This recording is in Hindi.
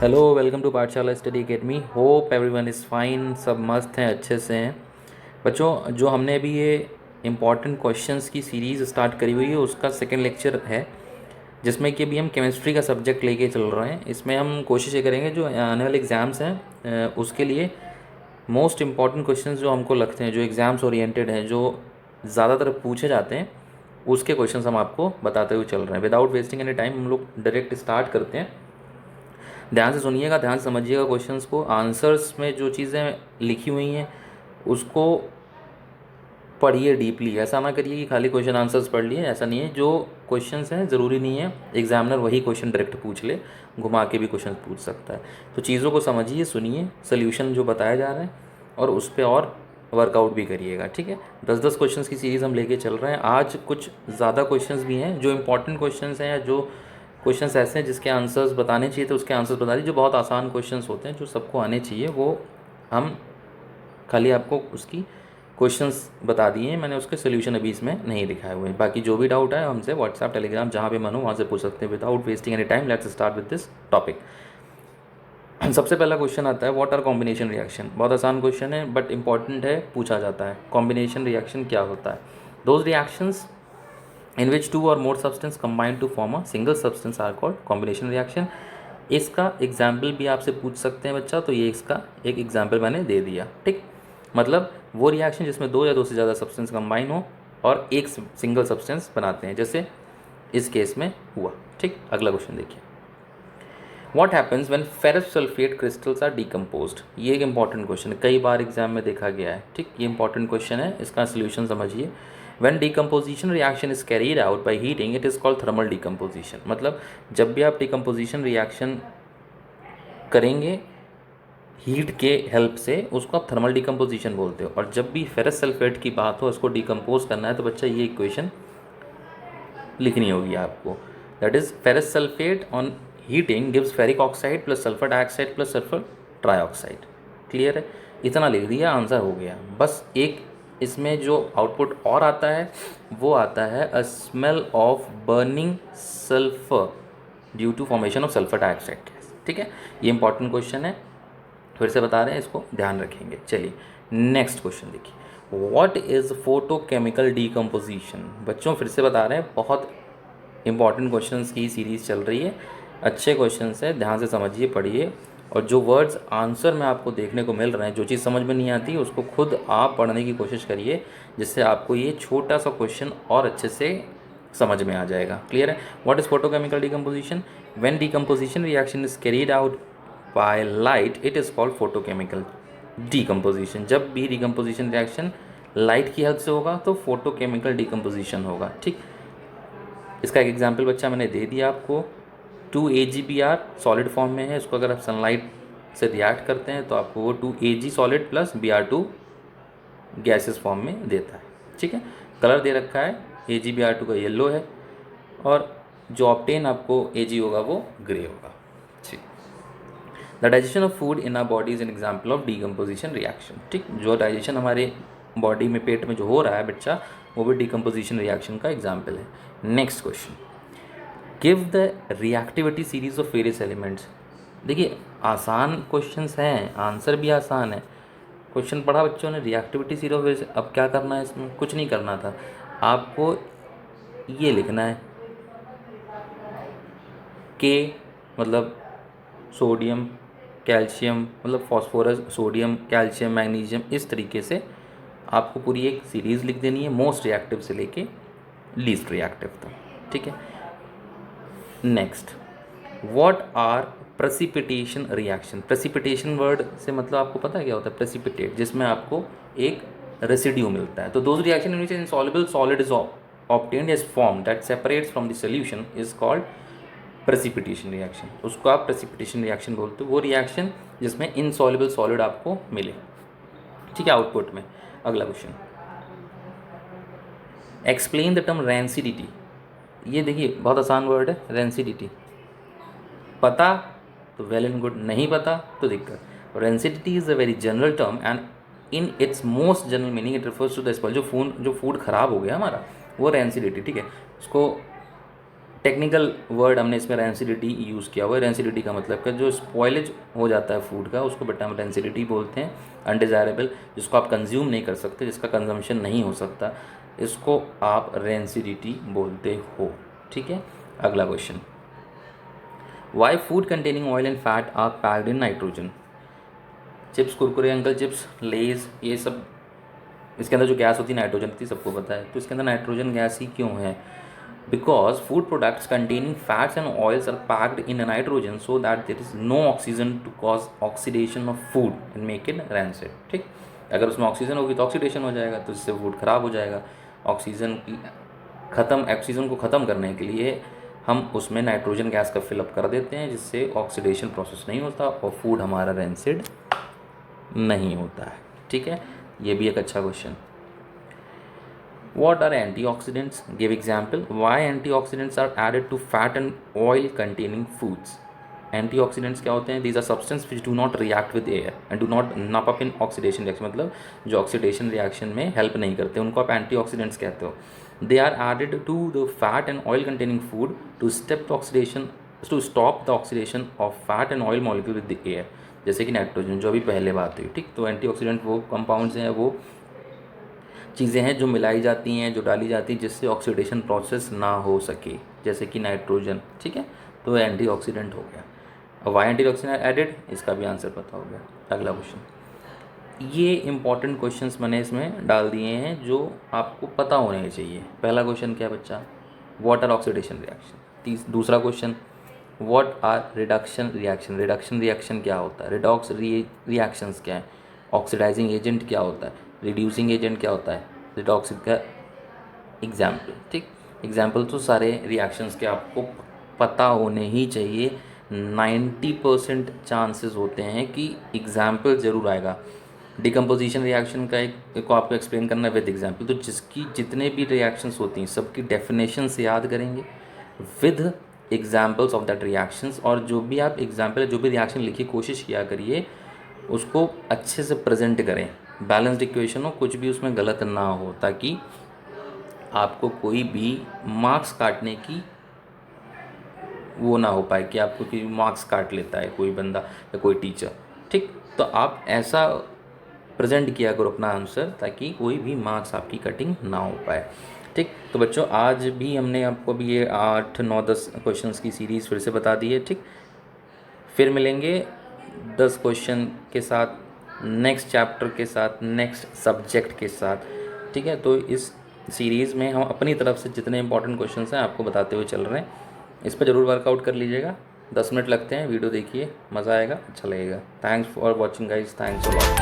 हेलो, वेलकम टू पाठशाला study academy. Hope everyone is fine. सब मस्त हैं, अच्छे से हैं। बच्चों, जो हमने अभी ये इम्पॉर्टेंट क्वेश्चंस की सीरीज़ स्टार्ट करी हुई है उसका सेकंड लेक्चर है, जिसमें कि अभी हम केमिस्ट्री का सब्जेक्ट लेके चल रहे हैं। इसमें हम कोशिश ये करेंगे जो आने वाले एग्ज़ाम्स हैं उसके लिए मोस्ट इम्पॉर्टेंट क्वेश्चंस जो हमको लगते हैं, जो एग्ज़ाम्स ओरिएंटेड हैं, जो ज़्यादातर पूछे जाते हैं, उसके क्वेश्चंस हम आपको बताते हुए चल रहे हैं। विदाउट वेस्टिंग एनी टाइम हम लोग डायरेक्ट स्टार्ट करते हैं। ध्यान से सुनिएगा, ध्यान से समझिएगा क्वेश्चंस को। आंसर्स में जो चीज़ें लिखी हुई हैं उसको पढ़िए डीपली। ऐसा ना करिए कि खाली क्वेश्चन आंसर्स पढ़ लिए, ऐसा नहीं है। जो क्वेश्चंस हैं ज़रूरी नहीं है एग्जामिनर वही क्वेश्चन डायरेक्ट पूछ ले, घुमा के भी क्वेश्चन पूछ सकता है। तो चीज़ों को समझिए, सुनिए, सोल्यूशन जो बताया जा रहा है और उस पर और वर्कआउट भी करिएगा, ठीक है। 10-10 क्वेश्चंस की सीरीज़ हम लेके चल रहे हैं। आज कुछ ज़्यादा क्वेश्चंस भी हैं जो इंपॉर्टेंट क्वेश्चंस हैं, या जो क्वेश्चंस ऐसे हैं जिसके आंसर्स बताने चाहिए तो उसके आंसर्स बता दीजिए। जो बहुत आसान क्वेश्चंस होते हैं जो सबको आने चाहिए, वो हम खाली आपको उसकी क्वेश्चंस बता दिए हैं, मैंने उसके सोल्यूशन अभी इसमें नहीं दिखाए हुए हैं। बाकी जो भी डाउट है हमसे व्हाट्सएप, टेलीग्राम, जहाँ पे मन हो वहाँ से पूछ सकते हैं। Without wasting any time let's start with this topic. सबसे पहला क्वेश्चन आता है, व्हाट आर कॉम्बिनेशन रिएक्शन। बहुत आसान क्वेश्चन है बट इंपॉर्टेंट है, पूछा जाता है। कॉम्बिनेशन रिएक्शन क्या होता है? Those reactions in which two or more substance combine to form a single substance are called combination reaction। इसका एग्जाम्पल भी आपसे पूछ सकते हैं बच्चा, तो ये इसका एक एग्जाम्पल मैंने दे दिया, ठीक। मतलब वो रिएक्शन जिसमें दो या दो से ज़्यादा सब्सटेंस कंबाइन हो और एक सिंगल सब्सटेंस बनाते हैं, जैसे इस केस में हुआ, ठीक। अगला क्वेश्चन देखिए, what happens when ferrous sulphate crystals are decomposed. ये एक इंपॉर्टेंट क्वेश्चन है, कई बार एग्जाम में देखा गया है, ठीक। ये इंपॉर्टेंट क्वेश्चन है, इसका सोल्यूशन समझिए। When decomposition reaction is carried out by heating it is called thermal decomposition. मतलब जब भी आप डीकम्पोजिशन रिएक्शन करेंगे हीट के हेल्प से, उसको आप थर्मल डीकम्पोजिशन बोलते हो। और जब भी फेरस सल्फेट की बात हो, उसको डीकम्पोज करना है, तो बच्चा ये इक्वेशन लिखनी होगी आपको। That is ferrous sulphate on heating gives ferric oxide plus sulphur dioxide plus sulphur trioxide. Clear है? इतना लिख दिया, आंसर हो गया। बस एक इसमें जो आउटपुट और आता है वो आता है a smell of burning sulphur due to formation of sulphur dioxide gas, ठीक है। ये इंपॉर्टेंट क्वेश्चन है, फिर से बता रहे हैं, इसको ध्यान रखेंगे। चलिए नेक्स्ट क्वेश्चन देखिए, व्हाट इज़ फोटोकेमिकल डीकम्पोजिशन। बच्चों फिर से बता रहे हैं, बहुत इंपॉर्टेंट क्वेश्चंस की सीरीज़ चल रही है, अच्छे क्वेश्चंस है, ध्यान से समझिए, पढ़िए। और जो वर्ड्स आंसर में आपको देखने को मिल रहे हैं, जो चीज़ समझ में नहीं आती उसको खुद आप पढ़ने की कोशिश करिए, जिससे आपको ये छोटा सा क्वेश्चन और अच्छे से समझ में आ जाएगा। क्लियर है? What is photochemical decomposition? When decomposition reaction is carried out by light it is called photochemical decomposition. जब भी डीकम्पोजिशन रिएक्शन लाइट की हेल्प से होगा तो फोटोकेमिकल डीकम्पोजिशन होगा, ठीक। इसका एक एग्जाम्पल बच्चा मैंने दे दिया आपको। 2 AgBr सॉलिड फॉर्म में है, इसको अगर आप सनलाइट से रिएक्ट करते हैं तो आपको वो 2Ag solid plus Br2 gases form में देता है, ठीक है। कलर दे रखा है, AgBr2 का येलो है और जो ऑप्टेन आपको Ag होगा वो ग्रे होगा, ठीक। The digestion of food in our body is an example of decomposition reaction, ठीक। जो डाइजेशन हमारे बॉडी में, पेट में जो हो रहा है बच्चा, वो भी डीकम्पोजिशन रिएक्शन का एग्जाम्पल है। Next question, give the reactivity series of various elements. देखिए आसान क्वेश्चंस हैं, आंसर भी आसान है। क्वेश्चन पढ़ा बच्चों ने, रिएक्टिविटी सीरीज ऑफ वेरियस, अब क्या करना है इसमें? कुछ नहीं करना था, आपको ये लिखना है के मतलब सोडियम, कैल्शियम, मतलब फॉस्फोरस, सोडियम, कैल्शियम, मैग्नीशियम, इस तरीके से आपको पूरी एक सीरीज़ लिख देनी है, मोस्ट रिएक्टिव से लेके लीस्ट रिएक्टिव तक, ठीक है। Next, what are precipitation reaction. Precipitation word से मतलब आपको पता है क्या होता है? प्रेसिपिटेट, जिसमें आपको एक रेसिड्यू मिलता है। तो those reaction in which insoluble solid is obtained as form that separates from the solution is called precipitation reaction. उसको आप प्रेसिपिटेशन रिएक्शन बोलते हो, वो रिएक्शन जिसमें इनसॉल्युबल सॉलिड आपको मिले, ठीक है, आउटपुट में। अगला question, explain the term rancidity. ये देखिए बहुत आसान वर्ड है, रेंसिडिटी। पता तो वेल एंड गुड, नहीं पता तो दिक्कत। Rancidity is a very general term and in its most general meaning it refers to the spoil. जो फूड ख़राब हो गया हमारा, वो रेंसिडिटी, ठीक है। उसको टेक्निकल वर्ड हमने इसमें रेंसिडिटी यूज़ किया हुआ है। रेंसिडिटी का मतलब कि जो स्पॉइलेज हो जाता है फूड का, उसको बेटा हम रेंसिडिटी बोलते हैं। अनडिज़ायरेबल, जिसको आप कंज्यूम नहीं कर सकते, जिसका कंजम्पशन नहीं हो सकता, इसको आप रेंसिडिटी बोलते हो। ठीक है, अगला question, why food containing oil and fat are packed in nitrogen. Chips, Kurkure, Uncle Chips, Lay's, ये सब इसके अंदर जो गैस होती है नाइट्रोजन होती है, सबको पता है। तो इसके अंदर नाइट्रोजन गैस ही क्यों है? Because food products containing fats and oils are packed in nitrogen so that there is no oxygen to cause oxidation of food and make it rancid. ठीक, अगर उसमें ऑक्सीजन होगी तो ऑक्सीडेशन हो जाएगा, तो इससे फूड ख़राब हो जाएगा। ऑक्सीजन को ख़त्म करने के लिए हम उसमें नाइट्रोजन गैस का फिलअप कर देते हैं, जिससे ऑक्सीडेशन प्रोसेस नहीं होता और फूड हमारा रैंसिड नहीं होता है। ठीक है, ये भी एक अच्छा question. What are antioxidants? Give example. Why antioxidants are added to fat and oil containing foods? Antioxidants क्या होते हैं? These are substances which do not react with air and do not nap up in oxidation reaction. मतलब जो oxidation reaction में help नहीं करते, उनको आप antioxidants कहते हो। They are added to the fat and oil containing food to stop the oxidation of fat and oil molecule with the air. जैसे कि नाइट्रोजन, जो अभी पहले बात हुई। ठीक, तो एंटीऑक्सीडेंट वो कंपाउंड्स हैं, वो चीज़ें हैं जो मिलाई जाती हैं, जो डाली जाती हैं, जिससे ऑक्सीडेशन प्रोसेस ना हो सके, जैसे कि नाइट्रोजन। ठीक है, तो एंटीऑक्सीडेंट हो गया। अब वाई एंटीऑक्सीडेंट एडेड, इसका भी आंसर पता हो गया। अगला क्वेश्चन, ये इंपॉर्टेंट क्वेश्चंस मैंने इसमें डाल दिए हैं जो आपको पता होने चाहिए। पहला क्वेश्चन क्या है बच्चा? What are oxidation reaction. दूसरा क्वेश्चन, what are reduction reaction. Reduction reaction क्या होता है? रिडॉक्स रिएक्शंस क्या है? ऑक्सीडाइजिंग एजेंट क्या होता है? रिड्यूसिंग एजेंट क्या होता है? रिडॉक्स का एग्जाम्पल। ठीक, एग्जाम्पल तो सारे रिएक्शंस के आपको पता होने ही चाहिए। 90% चांसेस होते हैं कि एग्जाम्पल ज़रूर आएगा। डिकम्पोजिशन रिएक्शन का एक को आपको एक्सप्लेन करना है विद एग्जाम्पल। तो जिसकी जितने भी रिएक्शंस होती हैं सबकी डेफिनेशन से याद करेंगे with examples of that reactions. और जो भी आप एग्जाम्पल, जो भी रिएक्शन लिखी, कोशिश किया करिए उसको अच्छे से प्रेजेंट करें, बैलेंस्ड इक्वेशन हो, कुछ भी उसमें गलत ना हो, ताकि आपको कोई भी मार्क्स काटने की वो ना हो पाए कि आपको कोई मार्क्स काट लेता है कोई बंदा या कोई टीचर। ठीक, तो आप ऐसा प्रेजेंट किया करो अपना आंसर, ताकि कोई भी मार्क्स आपकी कटिंग ना हो पाए। ठीक, तो बच्चों आज भी हमने आपको भी ये 8, 9, 10 क्वेश्चंस की सीरीज़ फिर से बता दी है। ठीक, फिर मिलेंगे 10 क्वेश्चन के साथ, नेक्स्ट चैप्टर के साथ, नेक्स्ट सब्जेक्ट के साथ। ठीक है, तो इस सीरीज़ में हम अपनी तरफ से जितने इंपॉर्टेंट क्वेश्चंस हैं आपको बताते हुए चल रहे हैं। इस पर ज़रूर वर्कआउट कर लीजिएगा। 10 मिनट लगते हैं, वीडियो देखिए, मज़ा आएगा, अच्छा लगेगा। Thanks for watching guys, thanks a lot.